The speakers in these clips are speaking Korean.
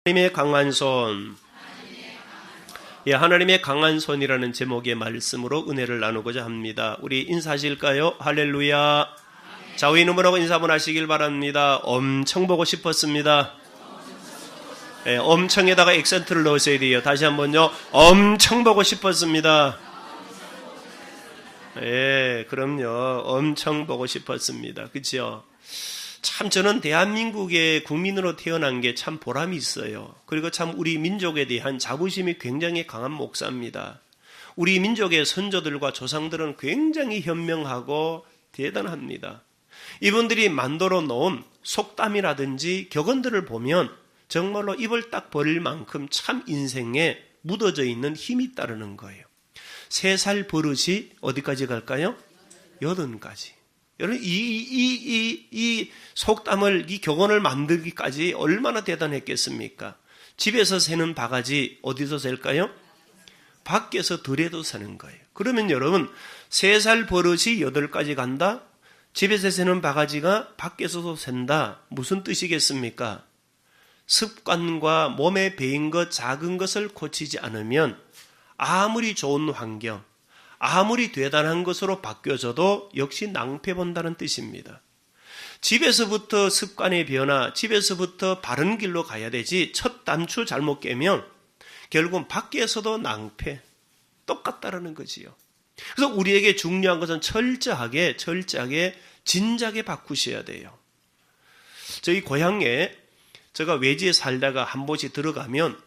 하나님의 강한 손. 하나님의 강한 손이라는 제목의 말씀으로 은혜를 나누고자 합니다. 우리 인사하실까요? 할렐루야. 자, 우리 이름으로 인사 한번 하시길 바랍니다. 엄청 보고 싶었습니다. 엄청에다가 액센트를 넣으셔야 돼요. 다시 한번요. 엄청 보고 싶었습니다. 그럼요. 엄청 보고 싶었습니다. 그렇죠? 참 저는 대한민국의 국민으로 태어난 게 참 보람이 있어요. 그리고 참 우리 민족에 대한 자부심이 굉장히 강한 목사입니다. 우리 민족의 선조들과 조상들은 굉장히 현명하고 대단합니다. 이분들이 만들어 놓은 속담이라든지 격언들을 보면 정말로 입을 딱 벌릴 만큼 참 인생에 묻어져 있는 힘이 있다는 거예요. 3살 버릇이 어디까지 갈까요? 80가지. 여러분, 이 속담을, 이 격언을 만들기까지 얼마나 대단했겠습니까? 집에서 세는 바가지 어디서 셀까요? 밖에서 들에도 세는 거예요. 그러면 여러분, 3살 버릇이 8가지 간다? 집에서 세는 바가지가 밖에서도 센다. 무슨 뜻이겠습니까? 습관과 몸에 배인 것, 작은 것을 고치지 않으면 아무리 좋은 환경, 아무리 대단한 것으로 바뀌어져도 역시 낭패 본다는 뜻입니다. 집에서부터 습관의 변화, 집에서부터 바른 길로 가야 되지 첫 단추 잘못 깨면 결국은 밖에서도 낭패, 똑같다라는 거지요. 그래서 우리에게 중요한 것은 철저하게 진작에 바꾸셔야 돼요. 저희 고향에 제가 외지에 살다가 한 곳이 들어가면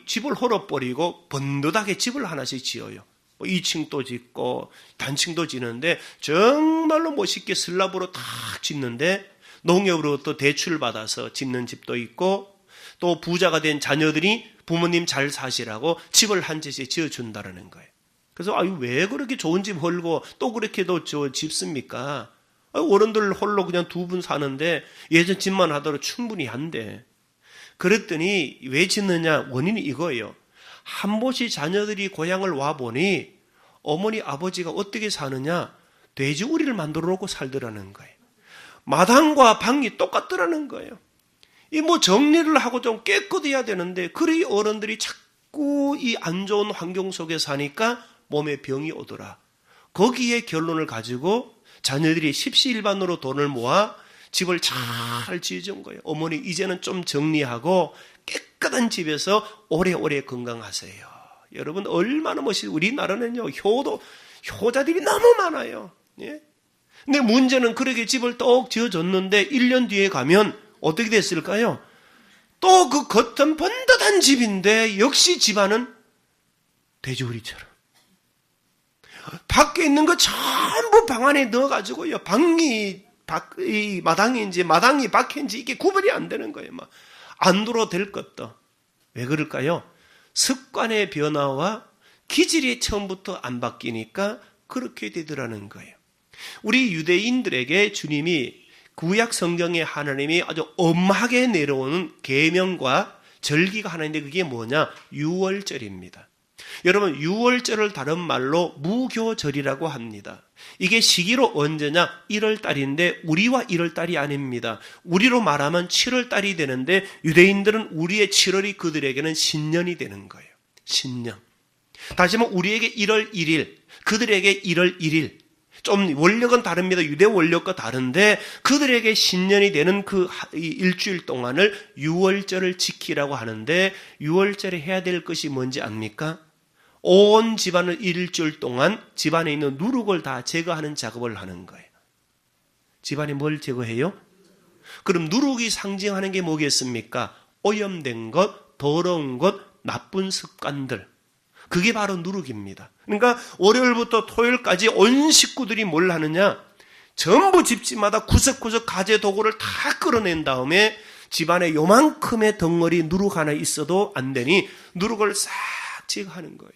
집을 헐어버리고 번듯하게 집을 하나씩 지어요. 2층도 짓고 단층도 짓는데 정말로 멋있게 슬랍으로 탁 짓는데 농협으로부터 대출 받아서 짓는 집도 있고 또 부자가 된 자녀들이 부모님 잘 사시라고 집을 한 채씩 지어준다는 거예요. 그래서 왜 그렇게 좋은 집 헐고 또 그렇게도 짓습니까? 어른들 홀로 그냥 2분 사는데 예전 집만 하더라도 충분히 한데. 그랬더니 왜 짓느냐? 원인이 이거예요. 한 번씩 자녀들이 고향을 와보니 어머니 아버지가 어떻게 사느냐? 돼지우리를 만들어 놓고 살더라는 거예요. 마당과 방이 똑같더라는 거예요. 정리를 하고 좀 깨끗해야 되는데 그리 어른들이 자꾸 이 안 좋은 환경 속에 사니까 몸에 병이 오더라. 거기에 결론을 가지고 자녀들이 십시일반으로 돈을 모아 집을 잘 지어준 거예요. 어머니 이제는 좀 정리하고 깨끗한 집에서 오래오래 건강하세요. 여러분 얼마나 멋있어요. 우리나라는요 효자들이 너무 많아요. 근데 문제는 그렇게 집을 똑 지어줬는데 1년 뒤에 가면 어떻게 됐을까요? 또 그 겉은 번듯한 집인데 역시 집안은 돼지우리처럼 밖에 있는 거 전부 방 안에 넣어가지고요. 마당이 밖인지 이게 구분이 안 되는 거예요. 안으로 될 것도. 왜 그럴까요? 습관의 변화와 기질이 처음부터 안 바뀌니까 그렇게 되더라는 거예요. 우리 유대인들에게 주님이 구약 성경에 하나님이 아주 엄하게 내려오는 계명과 절기가 하나 있는데 그게 뭐냐? 유월절입니다. 여러분 유월절을 다른 말로 무교절이라고 합니다. 이게 시기로 언제냐? 1월달인데 우리와 1월달이 아닙니다. 우리로 말하면 7월달이 되는데 유대인들은 우리의 7월이 그들에게는 신년이 되는 거예요. 신년. 다시 한번 우리에게 1월 1일, 그들에게 1월 1일. 좀 원력은 다릅니다. 유대 원력과 다른데 그들에게 신년이 되는 그 일주일 동안을 유월절을 지키라고 하는데 유월절에 해야 될 것이 뭔지 압니까? 온 집안을 일주일 동안 집안에 있는 누룩을 다 제거하는 작업을 하는 거예요. 집안에 뭘 제거해요? 그럼 누룩이 상징하는 게 뭐겠습니까? 오염된 것, 더러운 것, 나쁜 습관들. 그게 바로 누룩입니다. 그러니까 월요일부터 토요일까지 온 식구들이 뭘 하느냐? 전부 집집마다 구석구석 가재 도구를 다 끌어낸 다음에 집안에 요만큼의 덩어리 누룩 하나 있어도 안 되니 누룩을 싹 제거하는 거예요.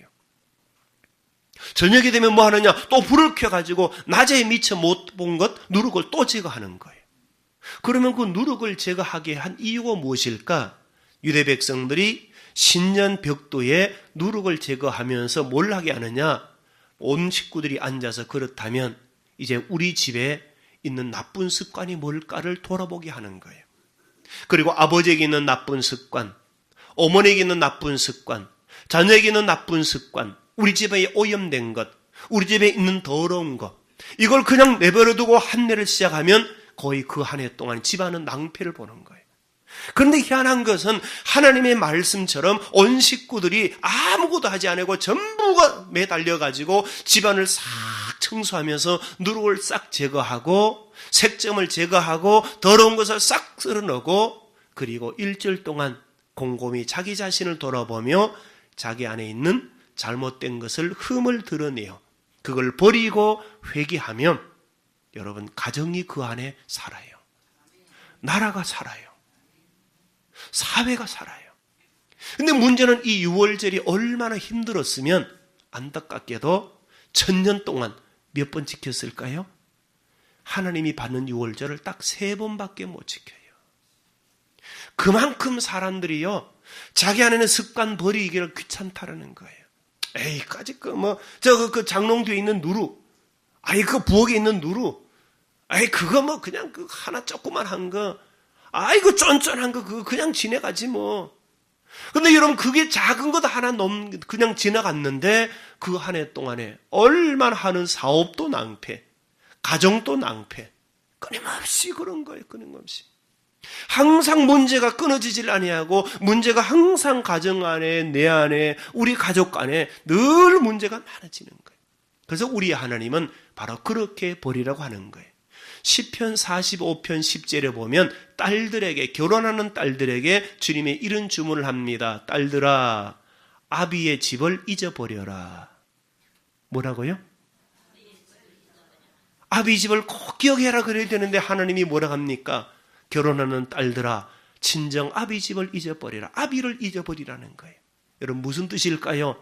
저녁이 되면 뭐 하느냐? 또 불을 켜가지고 낮에 미처 못 본 것, 누룩을 또 제거하는 거예요. 그러면 그 누룩을 제거하게 한 이유가 무엇일까? 유대 백성들이 신년 벽도에 누룩을 제거하면서 뭘 하게 하느냐? 온 식구들이 앉아서 그렇다면 이제 우리 집에 있는 나쁜 습관이 뭘까를 돌아보게 하는 거예요. 그리고 아버지에게 있는 나쁜 습관, 어머니에게 있는 나쁜 습관, 자녀에게 있는 나쁜 습관, 우리 집에 오염된 것, 우리 집에 있는 더러운 것, 이걸 그냥 내버려두고 한 해를 시작하면 거의 그 한 해 동안 집안은 낭패를 보는 거예요. 그런데 희한한 것은 하나님의 말씀처럼 온 식구들이 아무것도 하지 않고 전부가 매달려가지고 집안을 싹 청소하면서 누룩을 싹 제거하고 색점을 제거하고 더러운 것을 싹 쓸어넣고 그리고 일주일 동안 곰곰이 자기 자신을 돌아보며 자기 안에 있는 잘못된 것을 흠을 드러내요. 그걸 버리고 회개하면 여러분 가정이 그 안에 살아요. 나라가 살아요. 사회가 살아요. 근데 문제는 이 유월절이 얼마나 힘들었으면 안타깝게도 1000년 동안 몇 번 지켰을까요? 하나님이 받는 유월절을 딱 3번밖에 못 지켜요. 그만큼 사람들이요, 자기 안에는 습관 버리기를 귀찮다라는 거예요. 에이, 까짓 그 장롱 뒤에 있는 누루, 아이, 그 부엌에 있는 누루, 아이, 그거 뭐 그냥 그 하나 조그만한 거, 아이고 쫀쫀한 거 그거 그냥 지나가지 뭐. 근데 여러분 그게 작은 것 하나 그냥 지나갔는데 그 한 해 동안에 얼마나 하는 사업도 낭패, 가정도 낭패, 끊임없이 그런 거예요. 끊임없이. 항상 문제가 끊어지질 아니하고 문제가 항상 가정 안에, 내 안에, 우리 가족 안에 늘 문제가 많아지는 거예요. 그래서 우리 하나님은 바로 그렇게 버리라고 하는 거예요. 시편 45편 10절에 보면 딸들에게, 결혼하는 딸들에게 주님이 이런 주문을 합니다. 딸들아, 아비의 집을 잊어버려라. 뭐라고요? 아비 집을 꼭 기억해라 그래야 되는데 하나님이 뭐라 합니까? 결혼하는 딸들아, 친정 아비 집을 잊어버리라. 아비를 잊어버리라는 거예요. 여러분 무슨 뜻일까요?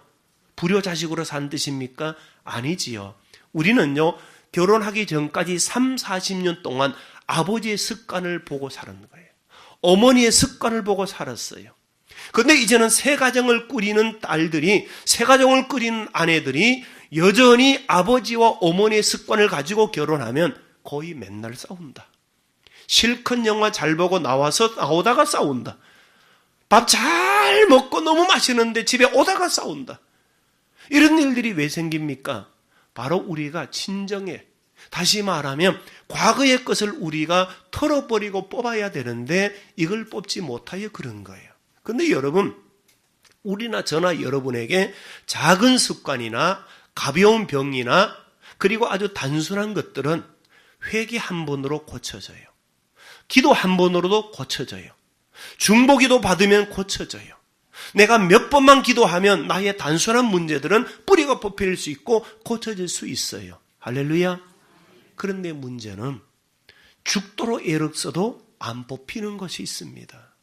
불효자식으로 산 뜻입니까? 아니지요. 우리는요, 결혼하기 전까지 30-40년 동안 아버지의 습관을 보고 살았는 거예요. 어머니의 습관을 보고 살았어요. 그런데 이제는 새 가정을 꾸리는 딸들이, 새 가정을 꾸리는 아내들이 여전히 아버지와 어머니의 습관을 가지고 결혼하면 거의 맨날 싸운다. 실컷 영화 잘 보고 나오다가 싸운다. 밥 잘 먹고 너무 맛있는데 집에 오다가 싸운다. 이런 일들이 왜 생깁니까? 바로 우리가 친정에, 다시 말하면 과거의 것을 우리가 털어버리고 뽑아야 되는데 이걸 뽑지 못하여 그런 거예요. 그런데 여러분, 우리나 저나 여러분에게 작은 습관이나 가벼운 병이나 그리고 아주 단순한 것들은 회개 한 번으로 고쳐져요. 기도 한 번으로도 고쳐져요. 중보기도 받으면 고쳐져요. 내가 몇 번만 기도하면 나의 단순한 문제들은 뿌리가 뽑힐 수 있고 고쳐질 수 있어요. 할렐루야. 그런데 문제는 죽도록 애를 써도 안 뽑히는 것이 있습니다.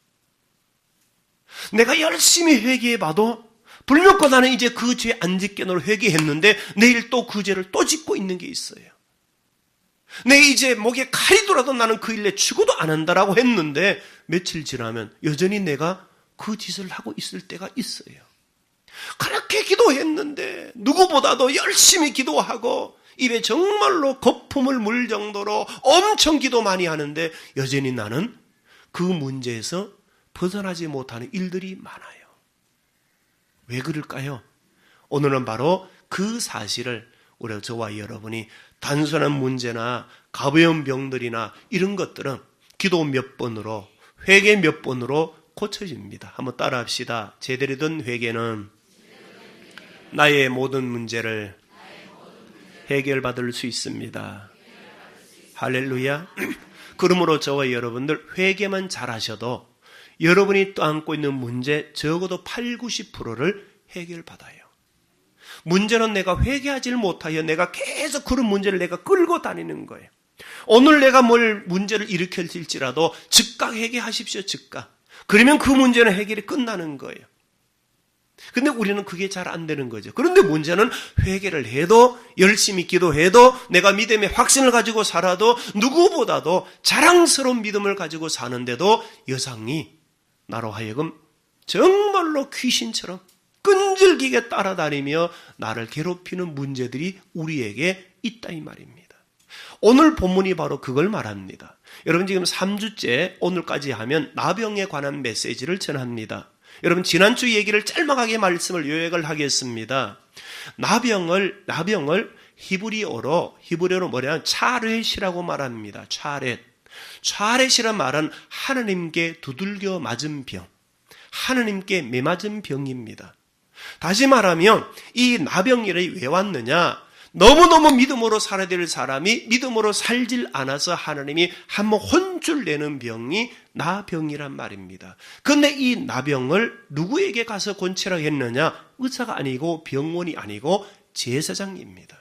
내가 열심히 회개해봐도 불명과 나는 이제 그 죄 안 짓겠노로 회개했는데 내일 또 그 죄를 또 짓고 있는 게 있어요. 내 이제 목에 칼이 돌아도 나는 그 일에 죽어도 안 한다라고 했는데 며칠 지나면 여전히 내가 그 짓을 하고 있을 때가 있어요. 그렇게 기도했는데 누구보다도 열심히 기도하고 입에 정말로 거품을 물 정도로 엄청 기도 많이 하는데 여전히 나는 그 문제에서 벗어나지 못하는 일들이 많아요. 왜 그럴까요? 오늘은 바로 그 사실을 우리 저와 여러분이 단순한 문제나 가벼운 병들이나 이런 것들은 기도 몇 번으로, 회개 몇 번으로 고쳐집니다. 한번 따라합시다. 제대로 된 회개는 나의 모든 문제를 해결받을 수 있습니다. 할렐루야. 그러므로 저와 여러분들 회개만 잘하셔도 여러분이 떠안고 있는 문제 적어도 80-90%를 해결받아요. 문제는 내가 회개하지 못하여 내가 계속 그런 문제를 내가 끌고 다니는 거예요. 오늘 내가 뭘 문제를 일으킬지라도 즉각 회개하십시오. 즉각. 그러면 그 문제는 해결이 끝나는 거예요. 근데 우리는 그게 잘 안 되는 거죠. 그런데 문제는 회개를 해도 열심히 기도해도 내가 믿음의 확신을 가지고 살아도 누구보다도 자랑스러운 믿음을 가지고 사는데도 여상이 나로 하여금 정말로 귀신처럼 끈질기게 따라다니며 나를 괴롭히는 문제들이 우리에게 있다 이 말입니다. 오늘 본문이 바로 그걸 말합니다. 여러분 지금 3주째 오늘까지 하면 나병에 관한 메시지를 전합니다. 여러분 지난주 얘기를 짤막하게 말씀을 요약을 하겠습니다. 나병을 히브리어로 뭐냐 차렛이라고 말합니다. 차렛이란 말은 하나님께 두들겨 맞은 병, 하나님께 매맞은 병입니다. 다시 말하면 이 나병이 왜 왔느냐? 너무너무 믿음으로 살아야 될 사람이 믿음으로 살질 않아서 하나님이 한번 혼쭐 내는 병이 나병이란 말입니다. 그런데 이 나병을 누구에게 가서 권치라고 했느냐? 의사가 아니고 병원이 아니고 제사장입니다.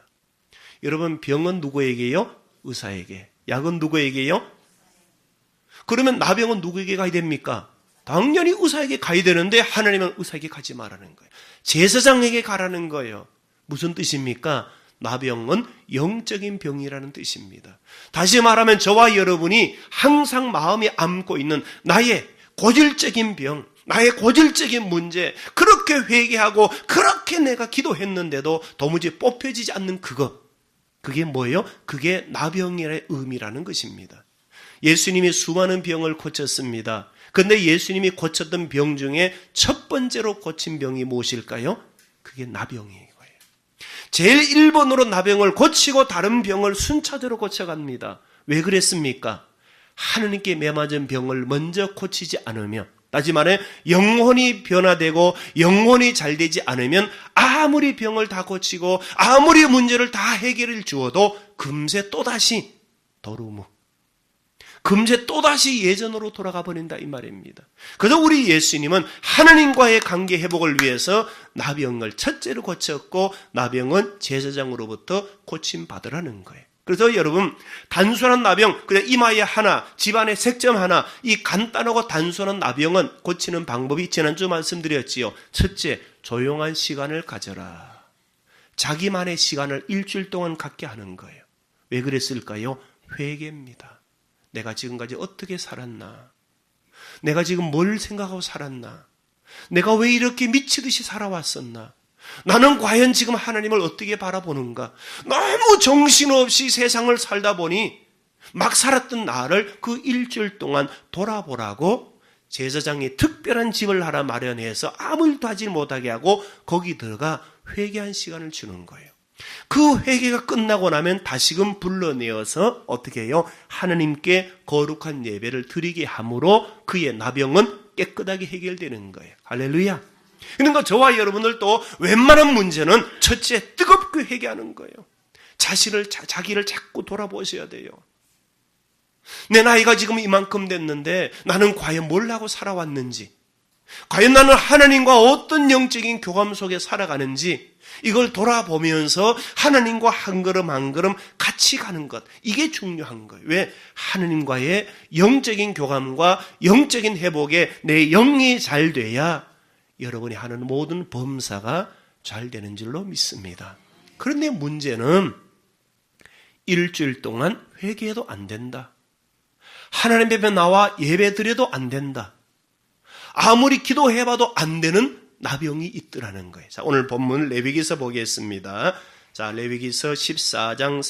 여러분 병은 누구에게요? 의사에게. 약은 누구에게요? 그러면 나병은 누구에게 가야 됩니까? 당연히 의사에게 가야 되는데 하나님은 의사에게 가지 말라는 거예요. 제사장에게 가라는 거예요. 무슨 뜻입니까? 나병은 영적인 병이라는 뜻입니다. 다시 말하면 저와 여러분이 항상 마음에 안고 있는 나의 고질적인 병, 나의 고질적인 문제, 그렇게 회개하고 그렇게 내가 기도했는데도 도무지 뽑혀지지 않는 그게 뭐예요? 그게 나병의 의미라는 것입니다. 예수님이 수많은 병을 고쳤습니다. 그런데 예수님이 고쳤던 병 중에 첫 번째로 고친 병이 무엇일까요? 그게 나병이에요. 제일 1번으로 나병을 고치고 다른 병을 순차적으로 고쳐갑니다. 왜 그랬습니까? 하느님께 매맞은 병을 먼저 고치지 않으면, 다시 말해 영혼이 변화되고 영혼이 잘 되지 않으면 아무리 병을 다 고치고 아무리 문제를 다 해결해 주어도 금세 또다시 도루묵, 금세 또다시 예전으로 돌아가 버린다 이 말입니다. 그래서 우리 예수님은 하나님과의 관계 회복을 위해서 나병을 첫째로 고쳤고 나병은 제사장으로부터 고침받으라는 거예요. 그래서 여러분 단순한 나병, 그냥 이마에 하나, 집안에 색점 하나, 이 간단하고 단순한 나병은 고치는 방법이 지난주 말씀드렸지요. 첫째, 조용한 시간을 가져라. 자기만의 시간을 일주일 동안 갖게 하는 거예요. 왜 그랬을까요? 회개입니다. 내가 지금까지 어떻게 살았나? 내가 지금 뭘 생각하고 살았나? 내가 왜 이렇게 미치듯이 살아왔었나? 나는 과연 지금 하나님을 어떻게 바라보는가? 너무 정신없이 세상을 살다 보니 막 살았던 나를 그 일주일 동안 돌아보라고 제사장이 특별한 집을 하나 마련해서 아무 일도 하지 못하게 하고 거기 들어가 회개한 시간을 주는 거예요. 그 회개가 끝나고 나면 다시금 불러내어서 어떻게 해요? 하나님께 거룩한 예배를 드리게 함으로 그의 나병은 깨끗하게 해결되는 거예요. 할렐루야. 그러니까 저와 여러분들도 웬만한 문제는 첫째 뜨겁게 회개하는 거예요. 자기를 자꾸 돌아보셔야 돼요. 내 나이가 지금 이만큼 됐는데 나는 과연 뭘 하고 살아왔는지, 과연 나는 하나님과 어떤 영적인 교감 속에 살아가는지, 이걸 돌아보면서 하나님과 한 걸음 한 걸음 같이 가는 것, 이게 중요한 거예요. 왜? 하나님과의 영적인 교감과 영적인 회복에 내 영이 잘 돼야 여러분이 하는 모든 범사가 잘 되는 줄로 믿습니다. 그런데 문제는 일주일 동안 회개해도 안 된다. 하나님 앞에 나와 예배 드려도 안 된다. 아무리 기도해봐도 안 되는 나병이 있더라는 거예요. 자, 오늘 본문 레위기서 보겠습니다. 자, 레위기서 14장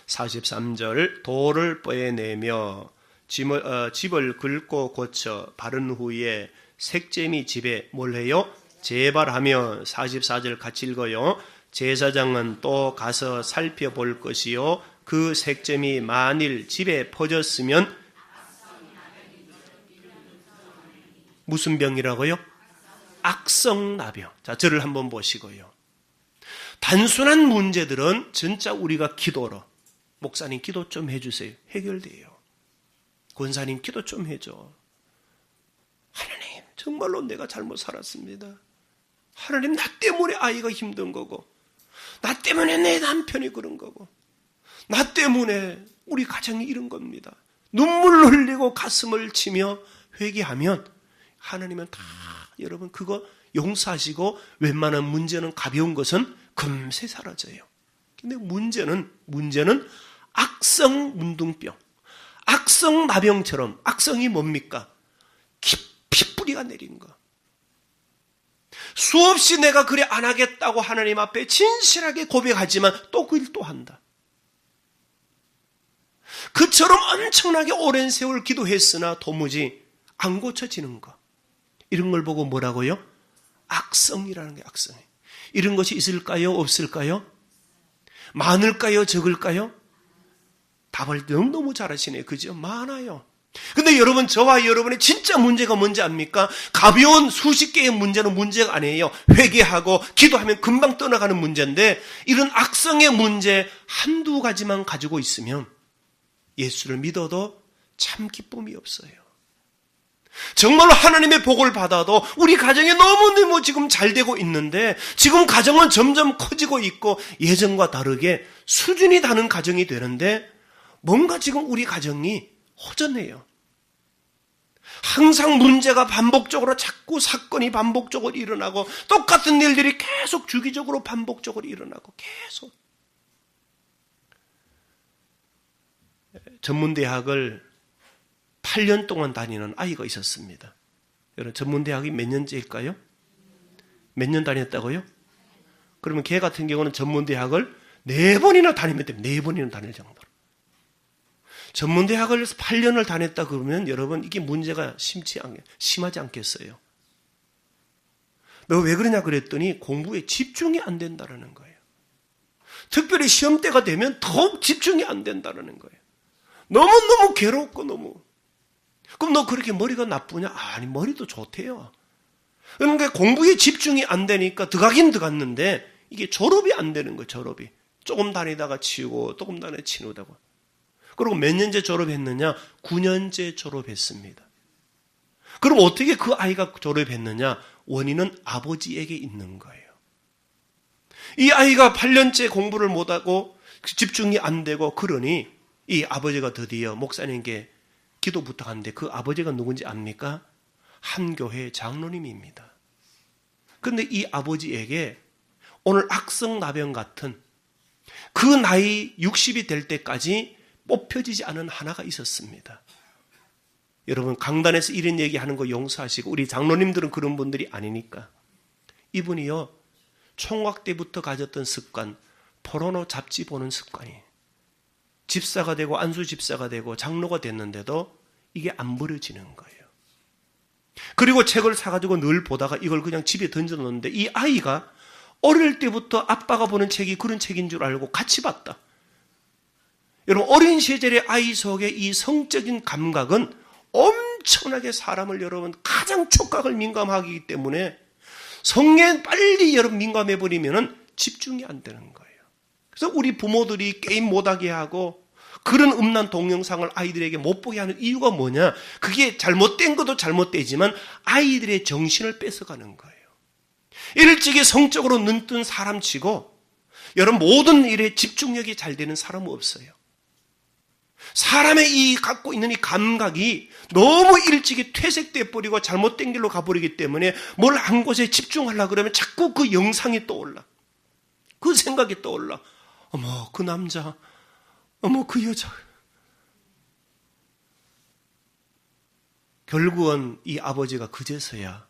43절 돌을 빼내며 집을 긁고 고쳐 바른 후에 색잼이 집에 뭘 해요? 재발하며 44절 같이 읽어요. 제사장은 또 가서 살펴볼 것이요 그 색잼이 만일 집에 퍼졌으면 무슨 병이라고요? 악성나병. 자, 저를 한번 보시고요. 단순한 문제들은 진짜 우리가 기도로, 목사님 기도 좀 해주세요, 해결돼요. 권사님 기도 좀 해줘. 하나님 정말로 내가 잘못 살았습니다. 하나님 나 때문에 아이가 힘든 거고, 나 때문에 내 남편이 그런 거고, 나 때문에 우리 가정이 이런 겁니다. 눈물 흘리고 가슴을 치며 회개하면 하나님은 다 여러분 그거 용서하시고 웬만한 문제는 가벼운 것은 금세 사라져요. 근데 문제는 악성 문둥병, 악성 나병처럼, 악성이 뭡니까? 깊이 뿌리가 내린 거. 수없이 내가 그래 안 하겠다고 하나님 앞에 진실하게 고백하지만 또 그 일 또 한다. 그처럼 엄청나게 오랜 세월 기도했으나 도무지 안 고쳐지는 것. 이런 걸 보고 뭐라고요? 악성이라는 게 악성이에요. 이런 것이 있을까요? 없을까요? 많을까요? 적을까요? 답을 너무너무 잘하시네요. 그죠? 많아요. 근데 여러분, 저와 여러분의 진짜 문제가 뭔지 압니까? 가벼운 수십 개의 문제는 문제가 아니에요. 회개하고 기도하면 금방 떠나가는 문제인데 이런 악성의 문제 한두 가지만 가지고 있으면 예수를 믿어도 참 기쁨이 없어요. 정말로 하나님의 복을 받아도 우리 가정이 너무너무 지금 잘 되고 있는데 지금 가정은 점점 커지고 있고 예전과 다르게 수준이 다른 가정이 되는데 뭔가 지금 우리 가정이 허전해요. 항상 문제가 반복적으로 자꾸 사건이 반복적으로 일어나고 똑같은 일들이 계속 주기적으로 반복적으로 일어나고 계속. 전문대학을 8년 동안 다니는 아이가 있었습니다. 여러분, 전문대학이 몇 년째일까요? 몇 년 다녔다고요? 그러면 걔 같은 경우는 전문대학을 4번이나 다니면 됩니다. 4번이나 다닐 정도로. 전문대학을 8년을 다녔다 그러면 여러분 이게 문제가 심하지 않겠어요? 너 왜 그러냐 그랬더니 공부에 집중이 안 된다는 거예요. 특별히 시험 때가 되면 더욱 집중이 안 된다는 거예요. 너무너무 괴롭고 너무. 그럼 너 그렇게 머리가 나쁘냐? 아니, 머리도 좋대요. 그러니까 공부에 집중이 안 되니까 들어가긴 들어갔는데 이게 졸업이 안 되는 거예요, 졸업이. 조금 다니다가 치우고 조금 다니다가 치우다가. 그리고 몇 년째 졸업했느냐? 9년째 졸업했습니다. 그럼 어떻게 그 아이가 졸업했느냐? 원인은 아버지에게 있는 거예요. 이 아이가 8년째 공부를 못하고 집중이 안 되고 그러니 이 아버지가 드디어 목사님께 기도 부탁하는데 그 아버지가 누군지 압니까? 한 교회 장로님입니다. 그런데 이 아버지에게 오늘 악성나병 같은 그 나이 60이 될 때까지 뽑혀지지 않은 하나가 있었습니다. 여러분, 강단에서 이런 얘기하는 거 용서하시고 우리 장로님들은 그런 분들이 아니니까. 이분이요, 총각 때부터 가졌던 습관, 포르노 잡지 보는 습관이 집사가 되고 안수 집사가 되고 장로가 됐는데도 이게 안 버려지는 거예요. 그리고 책을 사가지고 늘 보다가 이걸 그냥 집에 던져놓는데 이 아이가 어릴 때부터 아빠가 보는 책이 그런 책인 줄 알고 같이 봤다. 여러분, 어린 시절의 아이 속에 이 성적인 감각은 엄청나게 사람을 여러분 가장 촉각을 민감하기 때문에 성에 빨리 여러분 민감해버리면 집중이 안 되는 거예요. 그래서 우리 부모들이 게임 못하게 하고 그런 음란 동영상을 아이들에게 못 보게 하는 이유가 뭐냐? 그게 잘못된 것도 잘못되지만 아이들의 정신을 뺏어가는 거예요. 일찍이 성적으로 눈뜬 사람치고 여러분 모든 일에 집중력이 잘 되는 사람은 없어요. 사람의 이 갖고 있는 이 감각이 너무 일찍이 퇴색돼 버리고 잘못된 길로 가버리기 때문에 뭘 한 곳에 집중하려고 그러면 자꾸 그 영상이 떠올라. 그 생각이 떠올라. 어머, 그 남자. 어머, 그 여자. 결국은 이 아버지가 그제서야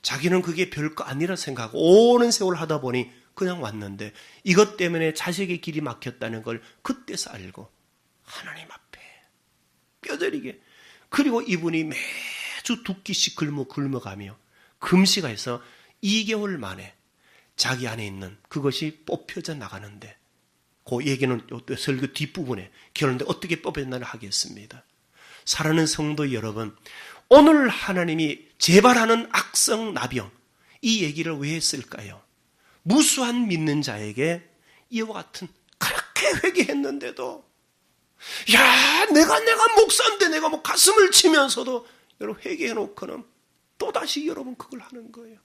자기는 그게 별거 아니라 생각하고 오랜 세월 하다 보니 그냥 왔는데 이것 때문에 자식의 길이 막혔다는 걸 그때서 알고 하나님 앞에 뼈저리게, 그리고 이분이 매주 2끼씩 굶어가며 금식해서 2개월 만에 자기 안에 있는 그것이 뽑혀져 나가는데 그 얘기는 설교 뒷부분에 그런데 어떻게 뽑혔나를 하겠습니다. 사랑하는 성도 여러분, 오늘 하나님이 재발하는 악성 나병, 이 얘기를 왜 했을까요? 무수한 믿는 자에게 이와 같은, 그렇게 회개했는데도 야, 내가 목사인데 내가 뭐 가슴을 치면서도 여러분 회개해놓고는 또다시 여러분 그걸 하는 거예요.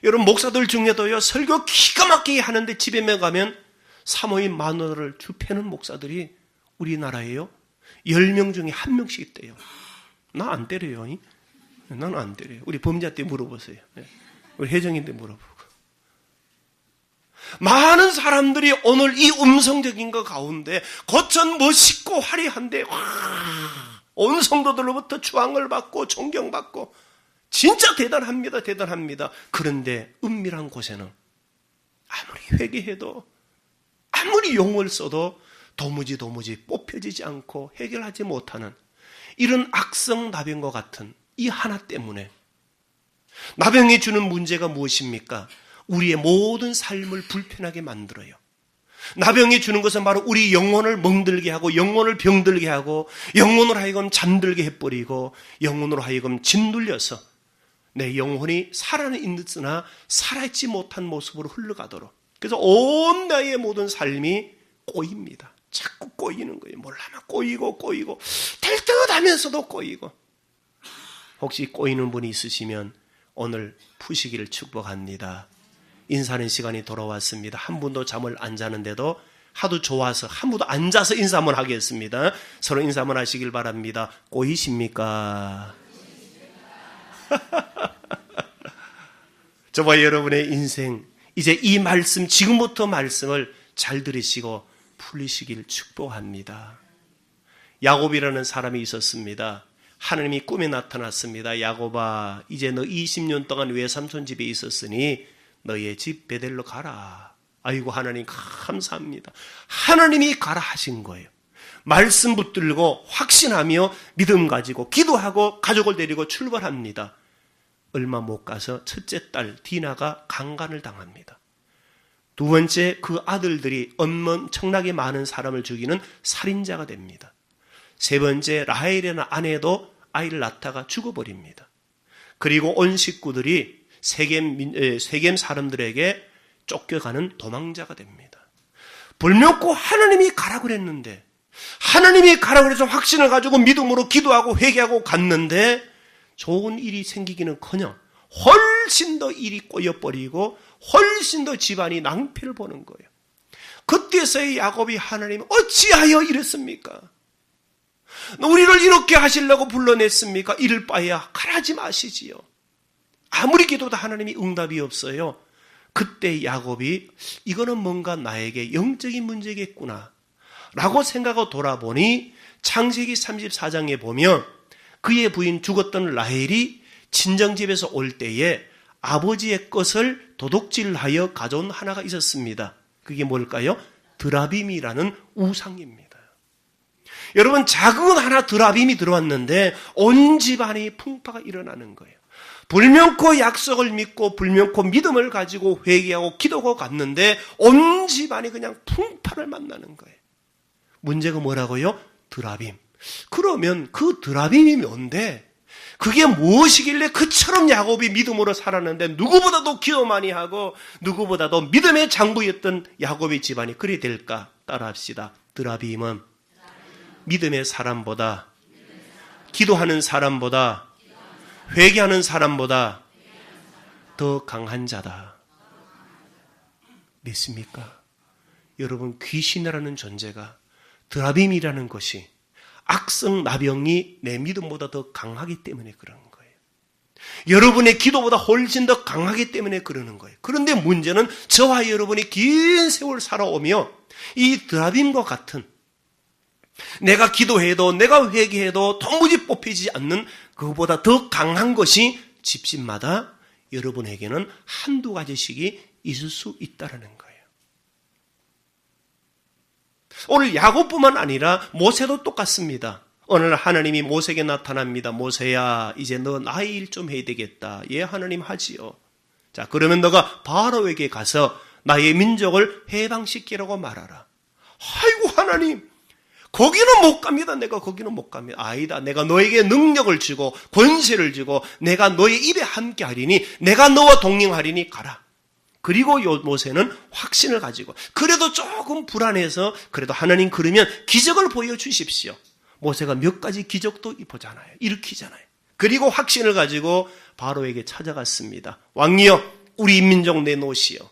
여러분 목사들 중에도요, 설교 기가 막히게 하는데 집에 가면 사모임 마누라를 주패는 목사들이 우리나라에요 10명 중에 1명씩 있대요. 나 안 때려요. 나는 안 때려요. 우리 범죄한테 물어보세요. 우리 혜정인데 물어보고. 많은 사람들이 오늘 이 음성적인 것 가운데 겉은 멋있고 화려한데 온 성도들로부터 추앙을 받고 존경받고 진짜 대단합니다. 대단합니다. 그런데 은밀한 곳에는 아무리 회개해도 아무리 용을 써도 도무지 뽑혀지지 않고 해결하지 못하는 이런 악성 나병과 같은 이 하나 때문에 나병이 주는 문제가 무엇입니까? 우리의 모든 삶을 불편하게 만들어요. 나병이 주는 것은 바로 우리 영혼을 멍들게 하고 영혼을 병들게 하고 영혼으로 하여금 잠들게 해버리고 영혼으로 하여금 짓눌려서 내 영혼이 살아있으나 살아있지 못한 모습으로 흘러가도록, 그래서 온 나의 모든 삶이 꼬입니다. 자꾸 꼬이는 거예요. 몰라만 꼬이고 될 듯 하면서도 꼬이고. 혹시 꼬이는 분이 있으시면 오늘 푸시기를 축복합니다. 인사하는 시간이 돌아왔습니다. 한 분도 잠을 안 자는데도 하도 좋아서 한 분도 앉아서 인사 한번 하겠습니다. 서로 인사 한번 하시길 바랍니다. 꼬이십니까? 저와 여러분의 인생, 이제 이 말씀, 지금부터 말씀을 잘 들으시고 풀리시길 축복합니다. 야곱이라는 사람이 있었습니다. 하나님이 꿈에 나타났습니다. 야곱아, 이제 너 20년 동안 외삼촌 집에 있었으니 너의 집 베델로 가라. 아이고, 하나님 감사합니다. 하나님이 가라 하신 거예요. 말씀 붙들고 확신하며 믿음 가지고 기도하고 가족을 데리고 출발합니다. 얼마 못 가서 첫째 딸 디나가 강간을 당합니다. 두 번째, 그 아들들이 엄청나게 많은 사람을 죽이는 살인자가 됩니다. 세 번째, 라헬이라는 아내도 아이를 낳다가 죽어버립니다. 그리고 온 식구들이 세겜 사람들에게 쫓겨가는 도망자가 됩니다. 불멸고 하나님이 가라고 그랬는데, 하나님이 가라고 그래서 확신을 가지고 믿음으로 기도하고 회개하고 갔는데 좋은 일이 생기기는커녕 훨씬 더 일이 꼬여버리고 훨씬 더 집안이 낭패를 보는 거예요. 그때서야 야곱이 하나님 어찌하여 이랬습니까? 우리를 이렇게 하시려고 불러냈습니까? 이럴 바에야 가라지 마시지요. 아무리 기도도 하나님이 응답이 없어요. 그때 야곱이 이거는 뭔가 나에게 영적인 문제겠구나 라고 생각하고 돌아보니 창세기 34장에 보면 그의 부인 죽었던 라헬이 친정집에서 올 때에 아버지의 것을 도둑질하여 가져온 하나가 있었습니다. 그게 뭘까요? 드라빔이라는 우상입니다. 여러분, 작은 하나 드라빔이 들어왔는데 온 집안이 풍파가 일어나는 거예요. 불면코 약속을 믿고 불면코 믿음을 가지고 회개하고 기도하고 갔는데 온 집안이 그냥 풍파를 만나는 거예요. 문제가 뭐라고요? 드라빔. 그러면 그 드라빔이 뭔데? 그게 무엇이길래 그처럼 야곱이 믿음으로 살았는데 누구보다도 기도 많이 하고 누구보다도 믿음의 장부였던 야곱의 집안이 그리 될까? 따라합시다. 드라빔은 믿음의 사람보다, 기도하는 사람보다, 회개하는 사람보다 더 강한 자다. 믿습니까? 여러분, 귀신이라는 존재가, 드라빔이라는 것이, 악성 나병이 내 믿음보다 더 강하기 때문에 그런 거예요. 여러분의 기도보다 훨씬 더 강하기 때문에 그러는 거예요. 그런데 문제는 저와 여러분이 긴 세월 살아오며 이 드라빔과 같은, 내가 기도해도 내가 회개해도 도무지 뽑히지 않는 그보다 더 강한 것이 집집마다 여러분에게는 한두 가지씩이 있을 수 있다는 거예요. 오늘 야곱뿐만 아니라 모세도 똑같습니다. 어느 날 하나님이 모세에게 나타납니다. 모세야, 이제 너 나의 일 좀 해야 되겠다. 예, 하나님 하지요. 자, 그러면 너가 바로에게 가서 나의 민족을 해방시키라고 말하라. 아이고, 하나님, 거기는 못 갑니다. 내가 거기는 못 갑니다. 아니다. 내가 너에게 능력을 주고 권세를 주고 내가 너의 입에 함께 하리니 내가 너와 동행하리니 가라. 그리고 모세는 확신을 가지고, 그래도 조금 불안해서 그래도 하나님 그러면 기적을 보여주십시오. 모세가 몇 가지 기적도 보잖아요. 일으키잖아요. 그리고 확신을 가지고 바로에게 찾아갔습니다. 왕이여, 우리 민족 내놓으시오.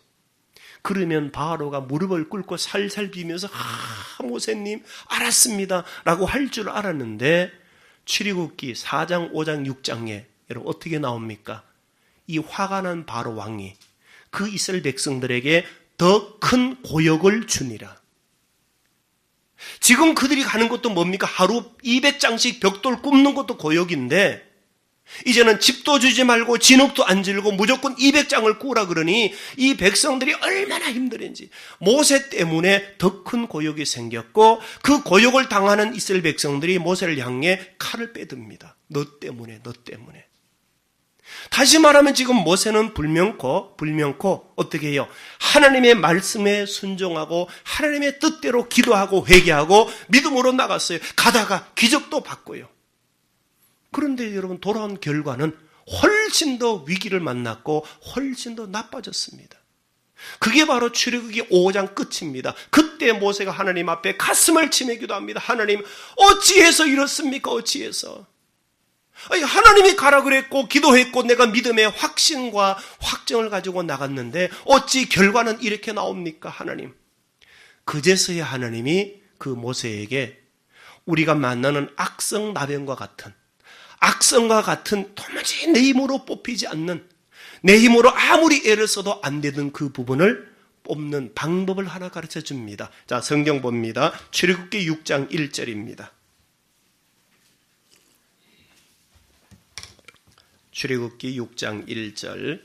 그러면 바로가 무릎을 꿇고 살살 비면서 모세님 알았습니다 라고 할 줄 알았는데 출애굽기 4장 5장 6장에 여러분 어떻게 나옵니까? 이 화가 난 바로 왕이 그 이스라엘 백성들에게 더 큰 고역을 주니라. 지금 그들이 가는 것도 뭡니까? 하루 200장씩 벽돌 굽는 것도 고역인데 이제는 집도 주지 말고 진흙도 안 질고 무조건 200장을 구우라 그러니 이 백성들이 얼마나 힘들은지. 모세 때문에 더 큰 고역이 생겼고 그 고역을 당하는 이스라엘 백성들이 모세를 향해 칼을 빼듭니다. 너 때문에. 다시 말하면 지금 모세는 불명코 어떻게 해요? 하나님의 말씀에 순종하고 하나님의 뜻대로 기도하고 회개하고 믿음으로 나갔어요. 가다가 기적도 받고요. 그런데 여러분 돌아온 결과는 훨씬 더 위기를 만났고 훨씬 더 나빠졌습니다. 그게 바로 출애굽기 5장 끝입니다. 그때 모세가 하나님 앞에 가슴을 치며 기도합니다. 하나님, 어찌해서 이렇습니까? 어찌해서? 아니, 하나님이 가라 그랬고 기도했고 내가 믿음의 확신과 확정을 가지고 나갔는데 어찌 결과는 이렇게 나옵니까? 하나님. 그제서야 하나님이 그 모세에게 우리가 만나는 악성나병과 같은 도무지 내 힘으로 뽑히지 않는, 내 힘으로 아무리 애를 써도 안 되던 그 부분을 뽑는 방법을 하나 가르쳐 줍니다. 자, 성경 봅니다. 출애굽기 6장 1절입니다. 출애굽기 6장 1절.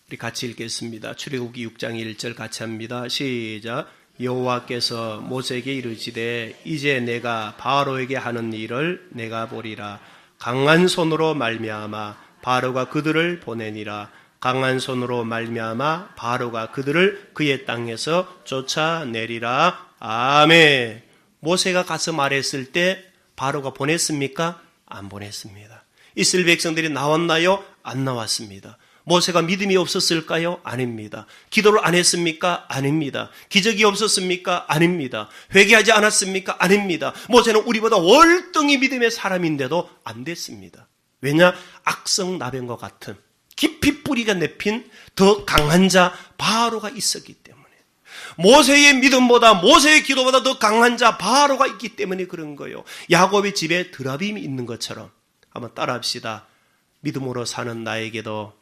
우리 같이 읽겠습니다. 출애굽기 6장 1절 같이 합니다. 시작. 여호와께서 모세에게 이르시되 이제 내가 바로에게 하는 일을 내가 보리라. 강한 손으로 말미암아 바로가 그들을 보내니라. 강한 손으로 말미암아 바로가 그들을 그의 땅에서 쫓아내리라. 아멘. 모세가 가서 말했을 때 바로가 보냈습니까? 안 보냈습니다. 이스라엘 백성들이 나왔나요? 안 나왔습니다. 모세가 믿음이 없었을까요? 아닙니다. 기도를 안 했습니까? 아닙니다. 기적이 없었습니까? 아닙니다. 회개하지 않았습니까? 아닙니다. 모세는 우리보다 월등히 믿음의 사람인데도 안 됐습니다. 왜냐? 악성나병과 같은 깊이 뿌리가 내핀 더 강한 자 바로가 있었기 때문에, 모세의 믿음보다 모세의 기도보다 더 강한 자 바로가 있기 때문에 그런 거예요. 야곱의 집에 드라빔이 있는 것처럼 한번 따라합시다. 믿음으로 사는 나에게도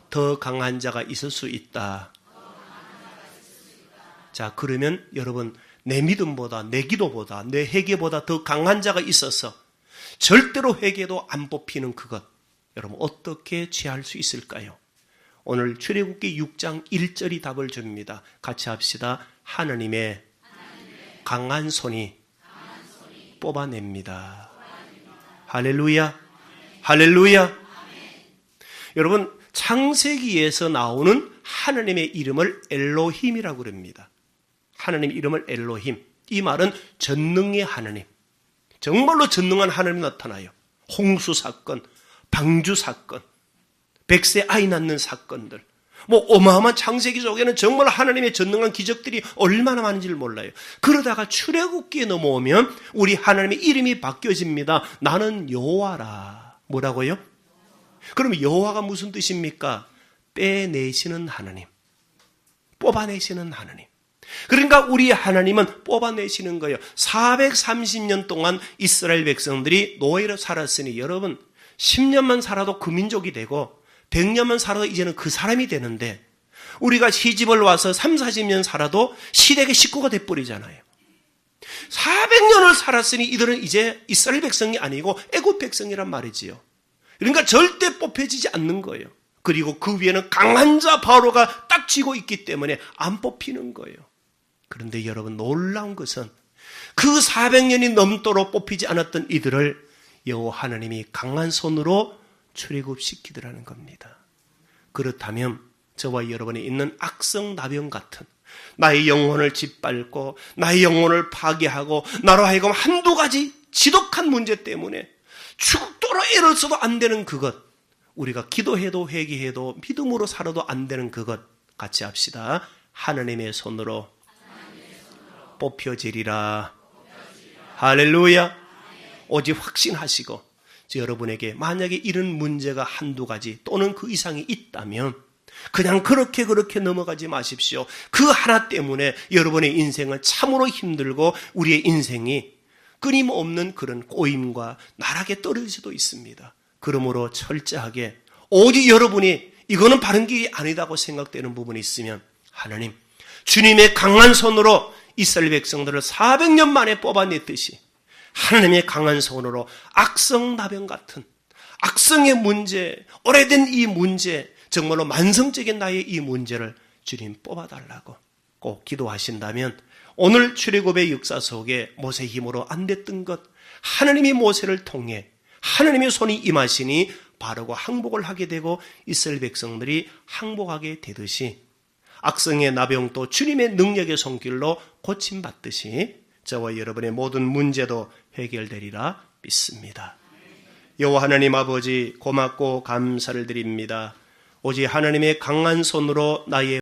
더 강한 자가 있을 수 있다. 자, 그러면 여러분, 내 믿음보다, 내 기도보다, 내 회개보다 더 강한 자가 있어서 절대로 회개도 안 뽑히는 그것, 여러분 어떻게 취할 수 있을까요? 오늘 출애굽기 6장 1절이 답을 줍니다. 같이 합시다. 하나님의 강한 손이 뽑아냅니다. 할렐루야. 할렐루야. 여러분, 창세기에서 나오는 하나님의 이름을 엘로힘이라고 그럽니다. 하나님의 이름을 엘로힘. 이 말은 전능의 하나님. 정말로 전능한 하나님이 나타나요. 홍수 사건, 방주 사건, 백세 아이 낳는 사건들. 어마어마한 창세기 속에는 정말 하나님의 전능한 기적들이 얼마나 많은지를 몰라요. 그러다가 출애굽기에 넘어오면 우리 하나님의 이름이 바뀌어집니다. 나는 여호와라. 뭐라고요? 그럼 여호와가 무슨 뜻입니까? 빼내시는 하나님, 뽑아내시는 하나님. 그러니까 우리 하나님은 뽑아내시는 거예요. 430년 동안 이스라엘 백성들이 노예로 살았으니 여러분 10년만 살아도 그 민족이 되고 100년만 살아도 이제는 그 사람이 되는데, 우리가 시집을 와서 3, 40년 살아도 시댁의 식구가 돼버리잖아요. 400년을 살았으니 이들은 이제 이스라엘 백성이 아니고 애굽 백성이란 말이지요. 그러니까 절대 뽑혀지지 않는 거예요. 그리고 그 위에는 강한 자 바로가 딱 쥐고 있기 때문에 안 뽑히는 거예요. 그런데 여러분, 놀라운 것은 그 400년이 넘도록 뽑히지 않았던 이들을 여호와 하나님이 강한 손으로 출애굽시키더라는 겁니다. 그렇다면 저와 여러분이 있는 악성나병 같은 나의 영혼을 짓밟고 나의 영혼을 파괴하고 나로 하여금 한두 가지 지독한 문제 때문에 죽도록 애를 써도 안 되는 그것, 우리가 기도해도 회개해도 믿음으로 살아도 안 되는 그것, 같이 합시다. 하나님의 손으로 뽑혀지리라. 할렐루야. 오직 확신하시고, 여러분에게 만약에 이런 문제가 한두 가지 또는 그 이상이 있다면 그냥 그렇게 넘어가지 마십시오. 그 하나 때문에 여러분의 인생은 참으로 힘들고 우리의 인생이 끊임없는 그런 꼬임과 나락에 떨어질 수도 있습니다. 그러므로 철저하게 오직 여러분이 이거는 바른 길이 아니다고 생각되는 부분이 있으면 하나님, 주님의 강한 손으로 이스라엘 백성들을 400년 만에 뽑아냈듯이 하나님의 강한 손으로 악성나병 같은 악성의 문제, 오래된 이 문제, 정말로 만성적인 나의 이 문제를 주님 뽑아달라고 꼭 기도하신다면 오늘 출애굽의 역사 속에 모세 힘으로 안 됐던 것, 하나님이 모세를 통해 하나님의 손이 임하시니 바르고 항복을 하게 되고 이스라엘 백성들이 항복하게 되듯이 악성의 나병도 주님의 능력의 손길로 고침받듯이 저와 여러분의 모든 문제도 해결되리라 믿습니다. 여호와 하나님 아버지, 고맙고 감사를 드립니다. 오직 하나님의 강한 손으로 나의